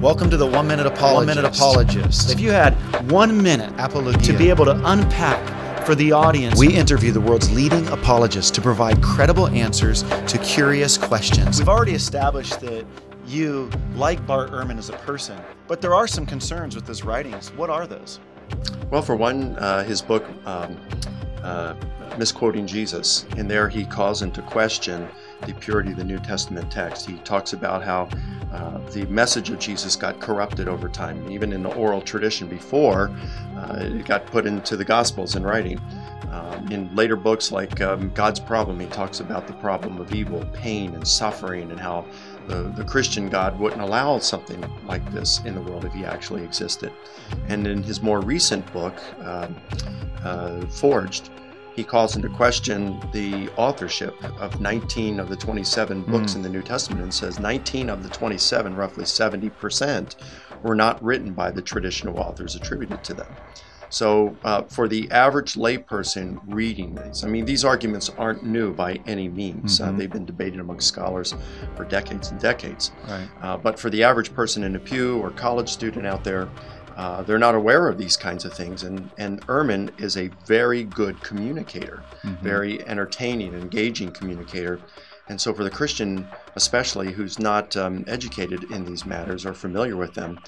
Welcome to the 1 Minute Apologist. 1 Minute Apologist. If you had 1 minute to be able to unpack for the audience, We interview the world's leading apologists to provide credible answers to curious questions. we've already established that you like Bart Ehrman as a person, but there are some concerns with his writings. What are those? Well, for one, his book, Misquoting Jesus, in there he calls into question the purity of the New Testament text. He talks about how the message of Jesus got corrupted over time, even in the oral tradition before it got put into the Gospels in writing. In later books like God's Problem, he talks about the problem of evil, pain, and suffering, and how the Christian God wouldn't allow something like this in the world if he actually existed. And in his more recent book, Forged, he calls into question the authorship of 19 of the 27 books in the New Testament, and says 19 of the 27, roughly 70%, were not written by the traditional authors attributed to them. So for the average layperson reading these, I mean, these arguments aren't new by any means. They've been debated among scholars for decades and decades. Right. But for the average person in a pew or college student out there, they're not aware of these kinds of things. And Ehrman is a very good communicator, very entertaining, engaging communicator. And so for the Christian, especially, who's not educated in these matters or familiar with them,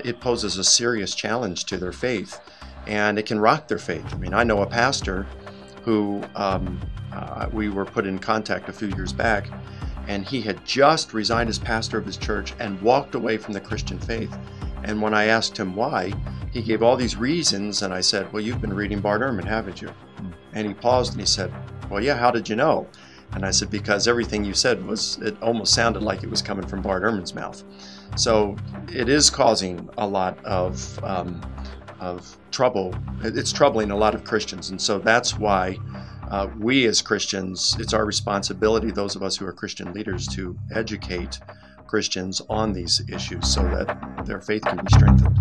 it poses a serious challenge to their faith, and it can rock their faith. I mean, I know a pastor who we were put in contact a few years back, and he had just resigned as pastor of his church and walked away from the Christian faith. And when I asked him why, he gave all these reasons, and I said, well, you've been reading Bart Ehrman, haven't you? And he paused and he said, well, yeah, how did you know? And I said, because everything you said it almost sounded like it was coming from Bart Ehrman's mouth. So it is causing a lot of trouble. It's troubling a lot of Christians. And so that's why we as Christians, it's our responsibility, those of us who are Christian leaders, to educate Christians on these issues so that their faith can be strengthened.